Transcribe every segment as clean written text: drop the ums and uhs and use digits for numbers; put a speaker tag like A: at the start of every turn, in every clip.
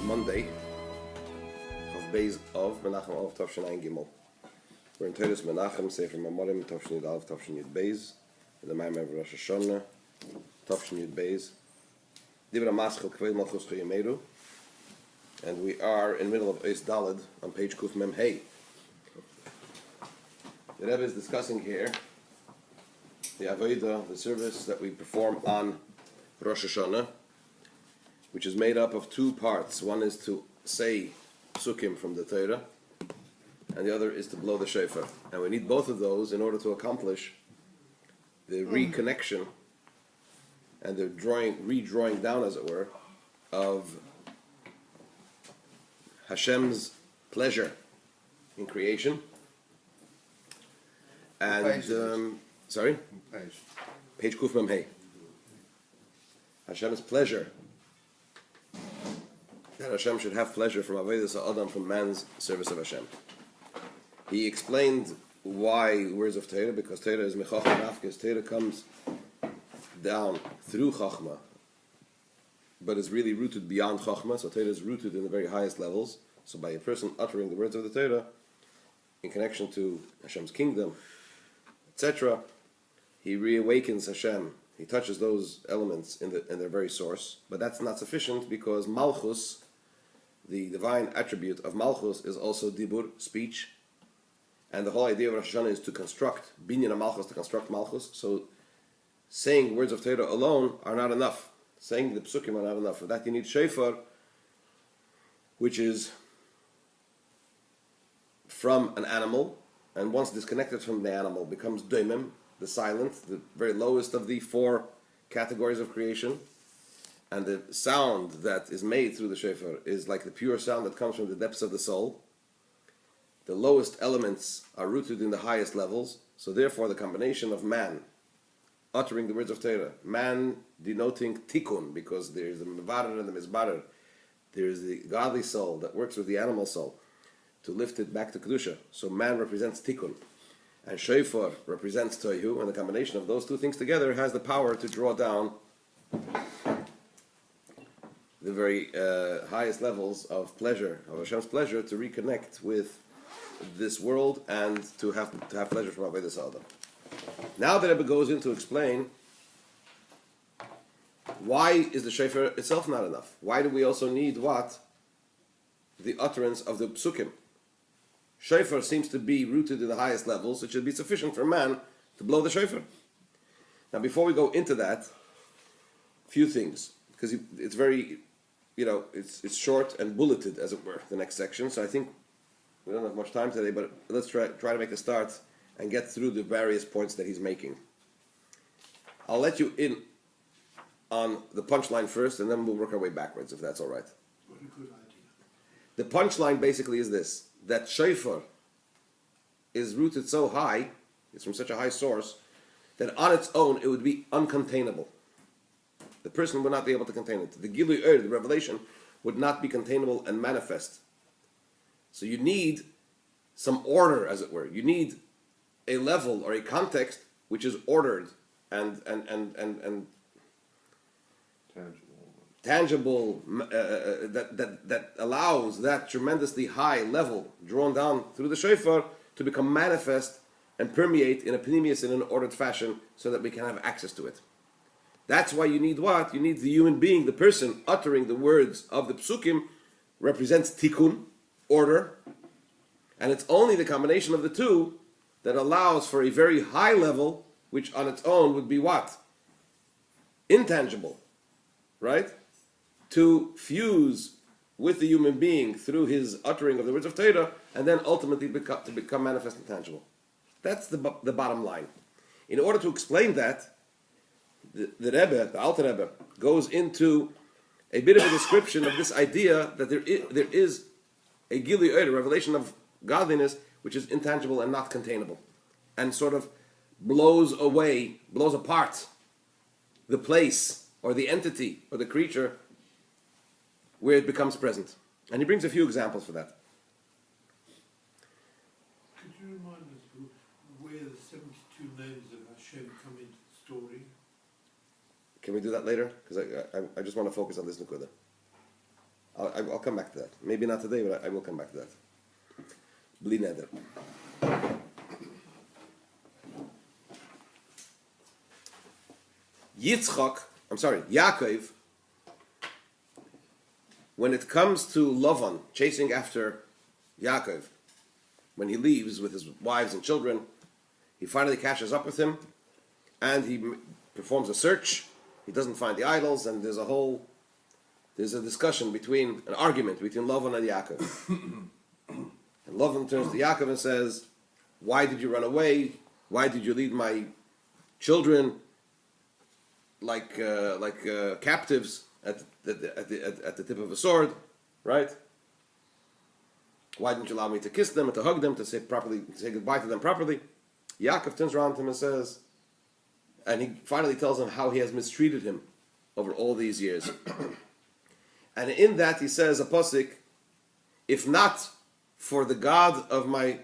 A: Monday of Beis of Menachem of Tavshin Ein Gimel. We're in Teres Menachem, Sefer Mamorim, Tavshin Yud Aleph, Tavshin Yud Beis, in the Mamar Kevod Malchuscha, Tavshin Yud Beis. Mamar Kevod Malchuscha, and we are in the middle of Eis Daled on page Kuf Mem Hey. The Rebbe is discussing here the Avodah, the service that we perform on Rosh Hashanah, which is made up of two parts. One is to say psukim from the Torah, and the other is to blow the shofar. And we need both of those in order to accomplish the reconnection and the redrawing down, as it were, of Hashem's pleasure in creation. And sorry, page Kuf Mem Hey. Hashem's pleasure. That Hashem should have pleasure from Avodas Adam, from man's service of Hashem. He explained why words of Torah, because Torah is Mechachma Nafkes. Torah comes down through Chachma, but is really rooted beyond Chachma. So Torah is rooted in the very highest levels. So by a person uttering the words of the Torah in connection to Hashem's kingdom, etc., he reawakens Hashem. He touches those elements in their very source. But that's not sufficient, because Malchus, the divine attribute of Malchus, is also Dibur, speech. And the whole idea of Rosh Hashanah is to construct Binyan Malchus, to construct Malchus. So saying words of Torah alone are not enough. Saying the psukim are not enough. For that you need shofar, which is from an animal, and once disconnected from the animal becomes doimim, the silent, the very lowest of the four categories of creation. And the sound that is made through the shofar is like the pure sound that comes from the depths of the soul. The lowest elements are rooted in the highest levels. So therefore the combination of man uttering the words of Torah, man denoting tikkun, because there is the mevarer and the mizbarer, there is the godly soul that works with the animal soul to lift it back to kedusha. So man represents tikkun, and shofar represents tohu, and the combination of those two things together has the power to draw down the very highest levels of pleasure, of Hashem's pleasure, to reconnect with this world and to have pleasure from Avodas Adam. Now the Rebbe goes in to explain why is the shofar itself not enough. Why do we also need what? The utterance of the psukim. Shofar seems to be rooted in the highest levels. It should be sufficient for man to blow the shofar. Now, before we go into that, a few things, because it's very, it's short and bulleted, as it were, the next section. So I think we don't have much time today, but let's try to make a start and get through the various points that he's making. I'll let you in on the punchline first, and then we'll work our way backwards, if that's all right.
B: What a good idea.
A: The punchline basically is this: that shofar is rooted so high, it's from such a high source, that on its own it would be uncontainable. The person would not be able to contain it. The Gilui the revelation, would not be containable and manifest. So you need some order, as it were. You need a level or a context which is ordered and tangible, that allows that tremendously high level drawn down through the shofar to become manifest and permeate in a pneumius, in an ordered fashion, so that we can have access to it. That's why you need what? You need the human being, the person uttering the words of the psukim, represents tikkun, order, and it's only the combination of the two that allows for a very high level, which on its own would be what? Intangible, right? To fuse with the human being through his uttering of the words of Torah, and then ultimately to become manifest and tangible. That's the bottom line. In order to explain that, the Rebbe, the Alter Rebbe, goes into a bit of a description of this idea that there is a Gilui, a revelation of godliness, which is intangible and not containable, and sort of blows apart the place or the entity or the creature where it becomes present. And he brings a few examples for that.
B: Could you remind us where the 72 names of Hashem come into the story?
A: Can we do that later? Because I just want to focus on this Nukuda. I'll come back to that. Maybe not today, but I will come back to that. Bli neder. Yaakov, when it comes to Lavan chasing after Yaakov, when he leaves with his wives and children, he finally catches up with him, and he performs a search. He doesn't find the idols, and there's a discussion an argument between Lavan and Yaakov. And Lavan turns to Yaakov and says, "Why did you run away? Why did you lead my children like captives at the tip of a sword, right? Why didn't you allow me to kiss them and to hug them, to say goodbye to them properly?" Yaakov turns around to him and says, and he finally tells him how he has mistreated him over all these years. And in that he says a pasuk, "If not for the God of my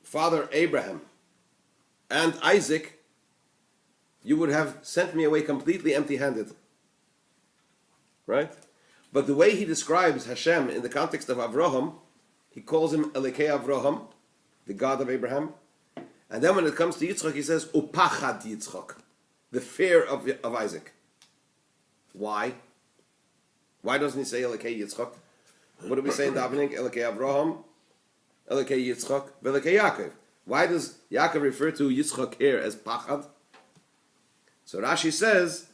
A: father Abraham and Isaac, you would have sent me away completely empty-handed." Right? But the way he describes Hashem in the context of Avraham, he calls him Elokei Avraham, the God of Abraham. And then when it comes to Yitzchak, he says, Upachad Yitzchak, the fear of Isaac. Why? Why doesn't he say Elokei Yitzchak? What do we say in davening? Elokei Avraham, Elokei Yitzchak, Elokei Yaakov. Why does Yaakov refer to Yitzchak here as Pachad? So Rashi says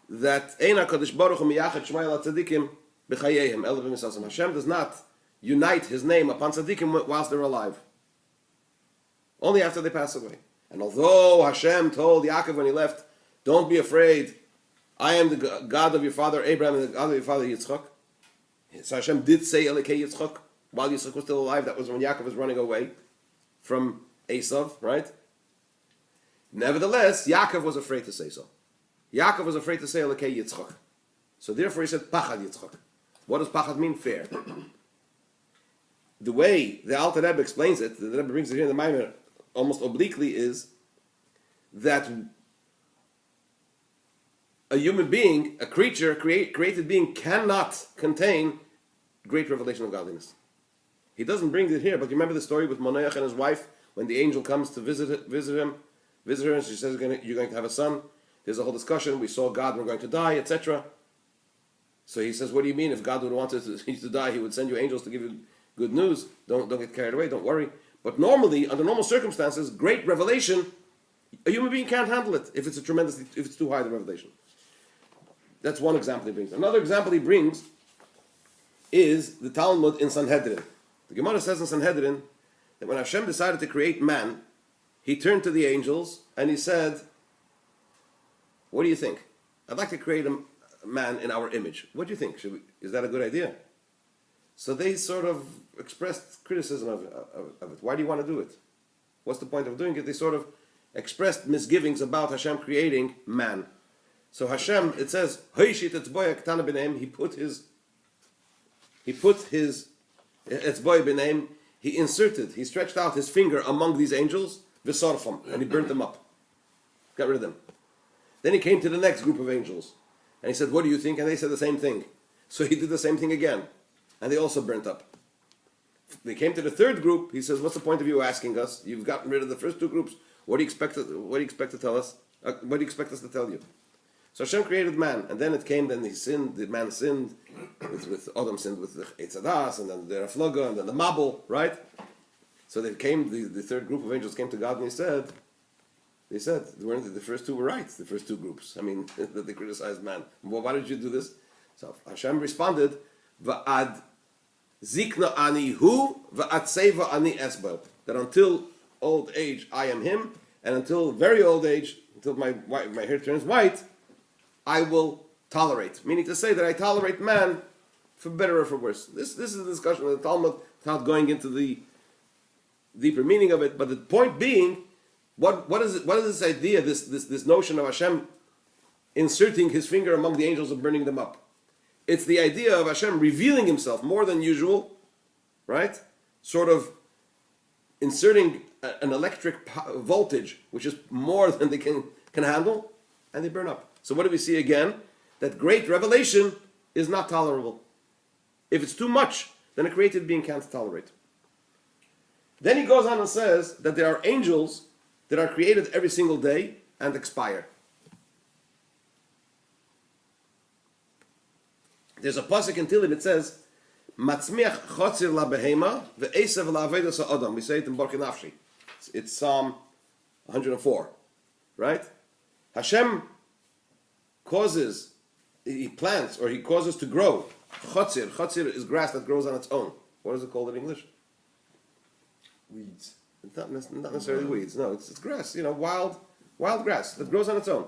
A: that Eina Kadosh Baruch Hu miyachad Shmayel Tzadikim b'chayeim elav b'misasam. Hashem does not unite His name upon tzaddikim whilst they're alive. Only after they pass away. And although Hashem told Yaakov when he left, "Don't be afraid, I am the God of your father Abraham and the God of your father Yitzchak." So Hashem did say Elokei Yitzchak while Yitzchak was still alive. That was when Yaakov was running away from Esav, right? Nevertheless, Yaakov was afraid to say so. Yaakov was afraid to say Elokei Yitzchak. So therefore he said Pachad Yitzchak. What does Pachad mean? Fear. The way the Alter Rebbe explains it, the Rebbe brings it here in the Maimer almost obliquely, is that a human being, a creature, created being, cannot contain great revelation of godliness. He doesn't bring it here, but you remember the story with Manoach and his wife when the angel comes to visit her, and she says, "You're going to have a son." There's a whole discussion. We saw God, we're going to die, etc. So he says, "What do you mean? If God would want you to die, He would send you angels to give you good news. Don't get carried away. Don't worry." But normally, under normal circumstances, great revelation, a human being can't handle it if it's too high the revelation. That's one example he brings. Another example he brings is the Talmud in Sanhedrin. The Gemara says in Sanhedrin that when Hashem decided to create man, He turned to the angels and He said, "What do you think? I'd like to create a man in our image. What do you think? Is that a good idea?" So they sort of expressed criticism of it. Why do you want to do it? What's the point of doing it? They sort of expressed misgivings about Hashem creating man. So Hashem, it says, He put his etzboy b'neim, he stretched out his finger among these angels, v'sarfam, and he burnt them up. Got rid of them. Then he came to the next group of angels, and he said, "What do you think?" And they said the same thing. So he did the same thing again, and they also burnt up. They came to the third group. He says, "What's the point of you asking us? You've gotten rid of the first two groups. What do you expect to tell us? What do you expect us to tell you?" So Hashem created man, and then it came. Then he sinned. The man sinned with Adam sinned with the Eitzadas, and then the Raflaga, and then the Mabul, right? So they came. The third group of angels came to God, and they said, the first two were right. The first two groups. I mean, that they criticized man. Well, why did you do this? So Hashem responded, "Va'ad zikna ani hu, va'ad seva ani esbel." That until old age I am him, and until very old age, until my hair turns white, I will tolerate. Meaning to say that I tolerate man for better or for worse. This is a discussion of the Talmud, without going into the deeper meaning of it. But the point being, what is it? What is this idea? This notion of Hashem inserting His finger among the angels and burning them up? It's the idea of Hashem revealing Himself more than usual, right? Sort of inserting an electric voltage, which is more than they can handle, and they burn up. So what do we see again? That great revelation is not tolerable. If it's too much, then a created being can't tolerate. Then he goes on and says that there are angels that are created every single day and expire. There's a pasuk in Tehillim that says, "Matzmiach chotzir la behema ve'esav la avedas ha'adam." We say it in Borkei Nafshi. It's Psalm 104, right? Hashem causes, he plants or he causes to grow. Chotzir. Chotzir is grass that grows on its own. What is it called in English?
C: Weeds.
A: It's not necessarily weeds. No, it's grass. Wild grass that grows on its own.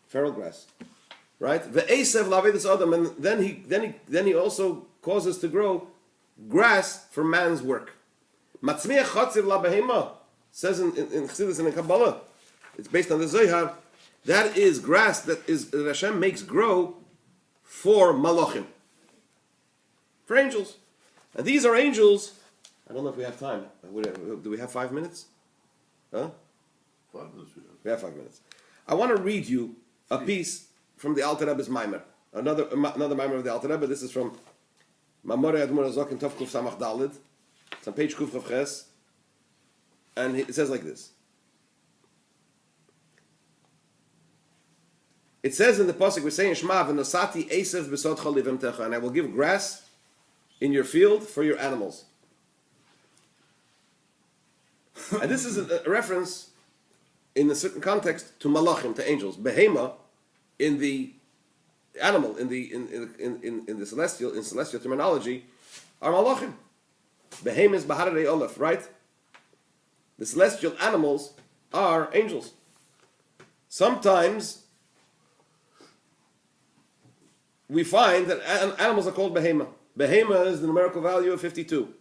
A: Feral grass. Right? Ve'esav lavedas adam, and then he also causes to grow grass for man's work. Matzmiach chotzir la behema says in Chassidus and in Kabbalah. It's based on the Zohar. That is grass that Hashem makes grow for malachim, for angels, and these are angels. I don't know if we have time. Do we have 5 minutes? Huh?
C: 5 minutes.
A: We have 5 minutes. I want to read you a piece from the Alter Rebbe's Maimer. Another Maimer of the Alter Rebbe. This is from Mamar Kevod Malchuscha in Tov Kuf Samach Dalid. It's on page Kuf Chav Ches. And it says like this. It says in the pasuk, we're saying Shema v'nosati esev b'sodcha livimtecha, and I will give grass in your field for your animals. And this is a reference in a certain context to malachim, to angels. Behema, in the animal, in the celestial terminology, are malachim. Behema is baharei olaf, right? The celestial animals are angels. Sometimes we find that animals are called behema. Behema is the numerical value of 52.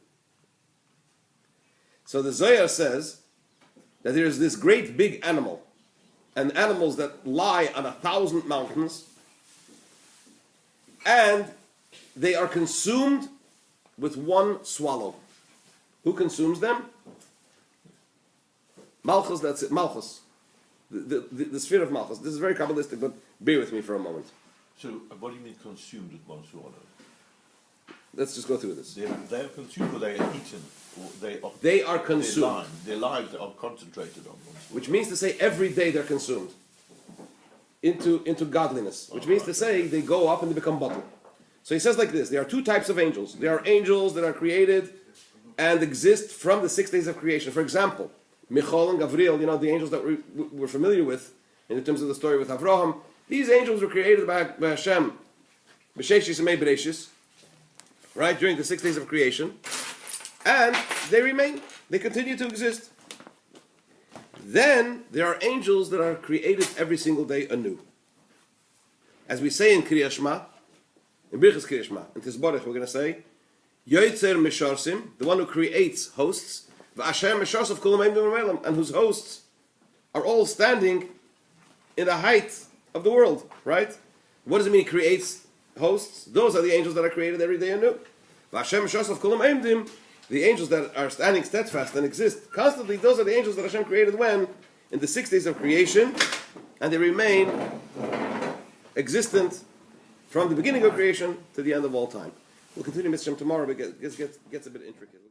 A: So the Zohar says that there is this great big animal, and animals that lie on 1,000 mountains, and they are consumed with one swallow. Who consumes them? Malchus, that's it, Malchus. The sphere of Malchus. This is very Kabbalistic, but bear with me for a moment.
C: So, what do you mean consumed with one swallow?
A: Let's just go through this.
C: They are consumed or they are eaten? Or
A: They are consumed.
C: Their lives are concentrated on one swallow.
A: Which means to say every day they're consumed into godliness. Which means to say they go up and they become bottled. So he says like this, there are two types of angels. There are angels that are created and exist from the 6 days of creation. For example, Michal and Gavriel, the angels that we're familiar with in terms of the story with Avraham, these angels were created by Hashem, B'Sheshis and Bereshis, right, during the 6 days of creation, and they remain, they continue to exist. Then there are angels that are created every single day anew. As we say in Kriyas Shema, in Birchas Kriyas Shema, in Tizborech, we're going to say, Yoitzer Misharsim, the one who creates hosts, V'asher Misharsav Kulam Eimdim V'Melam, and whose hosts are all standing in the height of the world, right? What does it mean he creates hosts? Those are the angels that are created every day anew. V'asher Misharsav Kulam Eimdim, the angels that are standing steadfast and exist constantly, those are the angels that Hashem created when? In the 6 days of creation, and they remain existent from the beginning of creation to the end of all time. We'll continue Mitzvah tomorrow, but it gets a bit intricate.